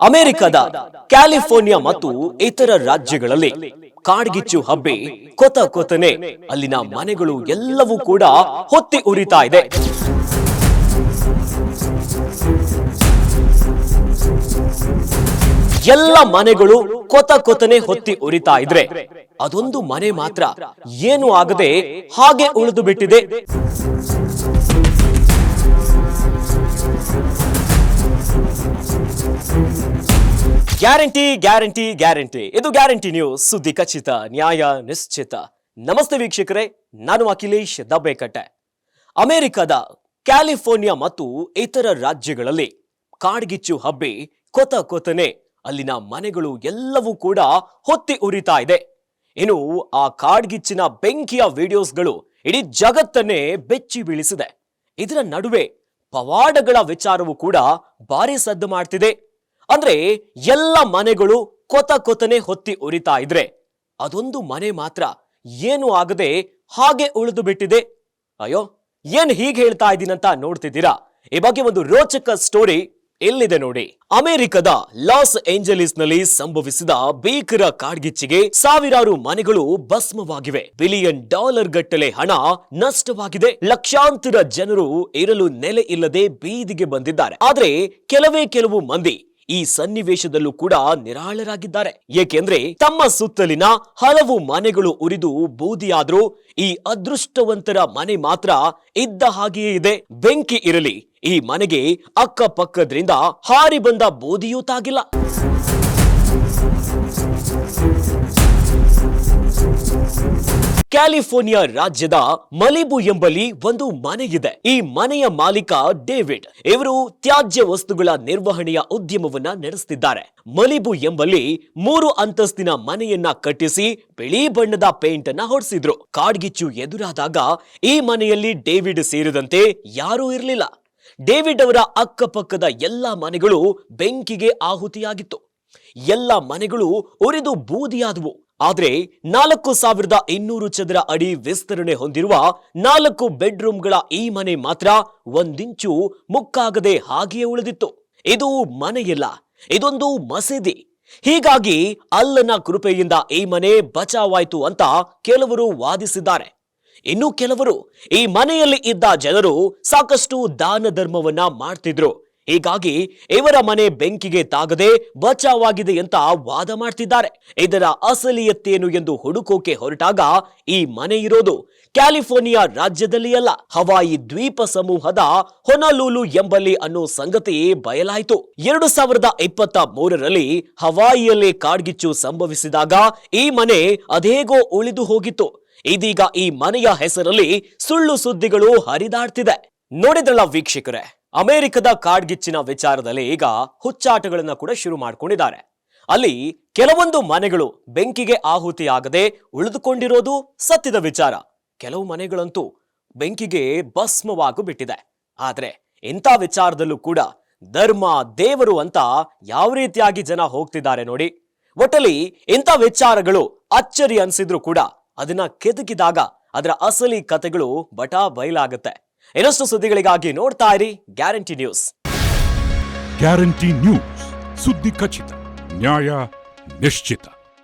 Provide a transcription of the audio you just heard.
ಅಮೆರಿಕದ ಕ್ಯಾಲಿಫೋರ್ನಿಯಾ ಮತ್ತು ಇತರ ರಾಜ್ಯಗಳಲ್ಲಿ ಕಾಡ್ಗಿಚ್ಚು ಹಬ್ಬಿ ಕೊತ ಕೊತನೆ ಅಲ್ಲಿನ ಮನೆಗಳು ಎಲ್ಲವೂ ಕೂಡ ಹೊತ್ತಿ ಉರಿತಾ ಇದೆ. ಎಲ್ಲ ಮನೆಗಳು ಕೊತ ಕೊತನೆ ಹೊತ್ತಿ ಉರಿತಾ ಇದ್ರೆ ಅದೊಂದು ಮನೆ ಮಾತ್ರ ಏನು ಆಗದೆ ಹಾಗೆ ಉಳಿದು ಬಿಟ್ಟಿದೆ. Guarantee guarantee guarantee. ಇದು ಗ್ಯಾರಂಟಿ ನ್ಯೂಸ್, ಸುದ್ದಿ ಖಚಿತ, ನ್ಯಾಯ ನಿಶ್ಚಿತ. ನಮಸ್ತೆ ವೀಕ್ಷಕರೇ, ನಾನು ಅಖಿಲೇಶ್ ದಬ್ಬೆಕಟ್ಟೆ. ಅಮೆರಿಕದ ಕ್ಯಾಲಿಫೋರ್ನಿಯಾ ಮತ್ತು ಇತರ ರಾಜ್ಯಗಳಲ್ಲಿ ಕಾಡ್ಗಿಚ್ಚು ಹಬ್ಬಿ ಕೊತ ಕೊತನೆ ಅಲ್ಲಿನ ಮನೆಗಳು ಎಲ್ಲವೂ ಕೂಡ ಹೊತ್ತಿ ಉರಿತಾ ಇದೆ. ಇನ್ನು ಆ ಕಾಡ್ಗಿಚ್ಚಿನ ಬೆಂಕಿಯ ವಿಡಿಯೋಸ್ಗಳು ಇಡೀ ಜಗತ್ತನ್ನೇ ಬೆಚ್ಚಿ ಬೀಳಿಸಿದೆ. ಇದರ ನಡುವೆ ಪವಾಡಗಳ ವಿಚಾರವೂ ಕೂಡ ಭಾರಿ ಸದ್ದು ಮಾಡ್ತಿದೆ. ಅಂದ್ರೆ ಎಲ್ಲ ಮನೆಗಳು ಕೊತ ಕೊತನೆ ಹೊತ್ತಿ ಉರಿತಾ ಇದ್ರೆ ಅದೊಂದು ಮನೆ ಮಾತ್ರ ಏನು ಆಗದೆ ಹಾಗೆ ಉಳಿದು ಬಿಟ್ಟಿದೆ. ಅಯ್ಯೋ, ಏನ್ ಹೀಗೆ ಹೇಳ್ತಾ ಇದ್ದೀನಂತ ನೋಡ್ತಿದ್ದೀರಾ? ಈ ಬಗ್ಗೆ ಒಂದು ರೋಚಕ ಸ್ಟೋರಿ ಎಲ್ಲಿದೆ ನೋಡಿ. ಅಮೆರಿಕದ ಲಾಸ್ ಏಂಜಲೀಸ್ ನಲ್ಲಿ ಸಂಭವಿಸಿದ ಭೀಕರ ಕಾಡ್ಗಿಚ್ಚಿಗೆ ಸಾವಿರಾರು ಮನೆಗಳು ಭಸ್ಮವಾಗಿವೆ. $1 ಬಿಲಿಯನ್ ಗಟ್ಟಲೆ ಹಣ ನಷ್ಟವಾಗಿದೆ. ಲಕ್ಷಾಂತರ ಜನರು ಇರಲು ನೆಲೆ ಇಲ್ಲದೆ ಬೀದಿಗೆ ಬಂದಿದ್ದಾರೆ. ಆದ್ರೆ ಕೆಲವು ಮಂದಿ ಈ ಸನ್ನಿವೇಶದಲ್ಲೂ ಕೂಡ ನಿರಾಳರಾಗಿದ್ದಾರೆ. ಏಕೆಂದ್ರೆ ತಮ್ಮ ಸುತ್ತಲಿನ ಹಲವು ಮನೆಗಳು ಉರಿದು ಬೂದಿಯಾದ್ರೂ ಈ ಅದೃಷ್ಟವಂತರ ಮನೆ ಮಾತ್ರ ಇದ್ದ ಹಾಗೆಯೇ ಇದೆ. ಬೆಂಕಿ ಇರಲಿ, ಈ ಮನೆಗೆ ಅಕ್ಕಪಕ್ಕದ್ರಿಂದ ಹಾರಿ ಬಂದ ಬೂದಿಯೂ ತಾಗಿಲ್ಲ. ಕ್ಯಾಲಿಫೋರ್ನಿಯಾ ರಾಜ್ಯದ ಮಲಿಬು ಎಂಬಲ್ಲಿ ಒಂದು ಮನೆ ಇದೆ. ಈ ಮನೆಯ ಮಾಲೀಕ ಡೇವಿಡ್. ಇವರು ತ್ಯಾಜ್ಯ ವಸ್ತುಗಳ ನಿರ್ವಹಣೆಯ ಉದ್ಯಮವನ್ನ ನಡೆಸುತ್ತಿದ್ದಾರೆ. ಮಲಿಬು ಎಂಬಲ್ಲಿ 3 ಅಂತಸ್ತಿನ ಮನೆಯನ್ನ ಕಟ್ಟಿಸಿ ಬಿಳಿ ಬಣ್ಣದ ಪೇಂಟ್ ಅನ್ನ ಹೊಡೆಸಿದ್ರು. ಕಾಡ್ಗಿಚ್ಚು ಎದುರಾದಾಗ ಈ ಮನೆಯಲ್ಲಿ ಡೇವಿಡ್ ಸೇರಿದಂತೆ ಯಾರೂ ಇರಲಿಲ್ಲ. ಡೇವಿಡ್ ಅವರ ಅಕ್ಕಪಕ್ಕದ ಎಲ್ಲಾ ಮನೆಗಳು ಬೆಂಕಿಗೆ ಆಹುತಿಯಾಗಿತ್ತು. ಎಲ್ಲ ಮನೆಗಳು ಉರಿದು ಬೂದಿಯಾದವು. ಆದ್ರೆ 4200 ಚದರ ಅಡಿ ವಿಸ್ತರಣೆ ಹೊಂದಿರುವ 4 ಬೆಡ್ರೂಮ್ಗಳ ಈ ಮನೆ ಮಾತ್ರ ಒಂದಿಂಚು ಮುಕ್ಕಾಗದೆ ಹಾಗೆಯೇ ಉಳಿದಿತ್ತು. ಇದು ಮನೆಯಲ್ಲ, ಇದೊಂದು ಮಸೀದಿ. ಹೀಗಾಗಿ ಅಲ್ಲನ ಕೃಪೆಯಿಂದ ಈ ಮನೆ ಬಚಾವಾಯ್ತು ಅಂತ ಕೆಲವರು ವಾದಿಸಿದ್ದಾರೆ. ಇನ್ನು ಕೆಲವರು ಈ ಮನೆಯಲ್ಲಿ ಇದ್ದ ಜನರು ಸಾಕಷ್ಟು ದಾನ ಧರ್ಮವನ್ನ ಮಾಡ್ತಿದ್ರು, ಹೀಗಾಗಿ ಇವರ ಮನೆ ಬೆಂಕಿಗೆ ತಾಗದೆ ಬಚಾವಾಗಿದೆ ಅಂತ ವಾದ ಮಾಡ್ತಿದ್ದಾರೆ. ಇದರ ಅಸಲಿಯತ್ತೇನು ಎಂದು ಹುಡುಕೋಕೆ ಹೊರಟಾಗ ಈ ಮನೆ ಇರೋದು ಕ್ಯಾಲಿಫೋರ್ನಿಯಾ ರಾಜ್ಯದಲ್ಲಿ ಅಲ್ಲ, ಹವಾಯಿ ದ್ವೀಪ ಸಮೂಹದ ಹೊನಲೂಲು ಎಂಬಲ್ಲಿ ಅನ್ನೋ ಸಂಗತಿ ಬಯಲಾಯಿತು. 2023ರಲ್ಲಿ ಹವಾಯಿಯಲ್ಲಿ ಕಾಡ್ಗಿಚ್ಚು ಸಂಭವಿಸಿದಾಗ ಈ ಮನೆ ಅದೇಗೋ ಉಳಿದು ಹೋಗಿತ್ತು. ಇದೀಗ ಈ ಮನೆಯ ಹೆಸರಲ್ಲಿ ಸುಳ್ಳು ಸುದ್ದಿಗಳು ಹರಿದಾಡ್ತಿದೆ. ನೋಡಿದ್ರಲ್ಲ ವೀಕ್ಷಕರೇ, ಅಮೆರಿಕದ ಕಾಡ್ಗಿಚ್ಚಿನ ವಿಚಾರದಲ್ಲಿ ಈಗ ಹುಚ್ಚಾಟಗಳನ್ನ ಕೂಡ ಶುರು ಮಾಡ್ಕೊಂಡಿದ್ದಾರೆ. ಅಲ್ಲಿ ಕೆಲವೊಂದು ಮನೆಗಳು ಬೆಂಕಿಗೆ ಆಹುತಿಯಾಗದೆ ಉಳಿದುಕೊಂಡಿರೋದು ಸತ್ಯದ ವಿಚಾರ. ಕೆಲವು ಮನೆಗಳಂತೂ ಬೆಂಕಿಗೆ ಭಸ್ಮವಾಗು ಬಿಟ್ಟಿದೆ. ಆದ್ರೆ ಇಂಥ ವಿಚಾರದಲ್ಲೂ ಕೂಡ ಧರ್ಮ ದೇವರು ಅಂತ ಯಾವ ರೀತಿಯಾಗಿ ಜನ ಹೋಗ್ತಿದ್ದಾರೆ ನೋಡಿ. ಒಟ್ಟಲ್ಲಿ ಇಂಥ ವಿಚಾರಗಳು ಅಚ್ಚರಿ ಅನ್ಸಿದ್ರು ಕೂಡ ಅದನ್ನ ಕೆದಕಿದಾಗ ಅದರ ಅಸಲಿ ಕಥೆಗಳು ಬಟಾ ಬಯಲಾಗುತ್ತೆ. ಇನ್ನಷ್ಟು ಸುದ್ದಿಗಳಿಗಾಗಿ ನೋಡ್ತಾ ಇರಿ ಗ್ಯಾರಂಟಿ ನ್ಯೂಸ್. ಗ್ಯಾರಂಟಿ ನ್ಯೂಸ್, ಸುದ್ದಿ ಖಚಿತ, ನ್ಯಾಯ ನಿಶ್ಚಿತ.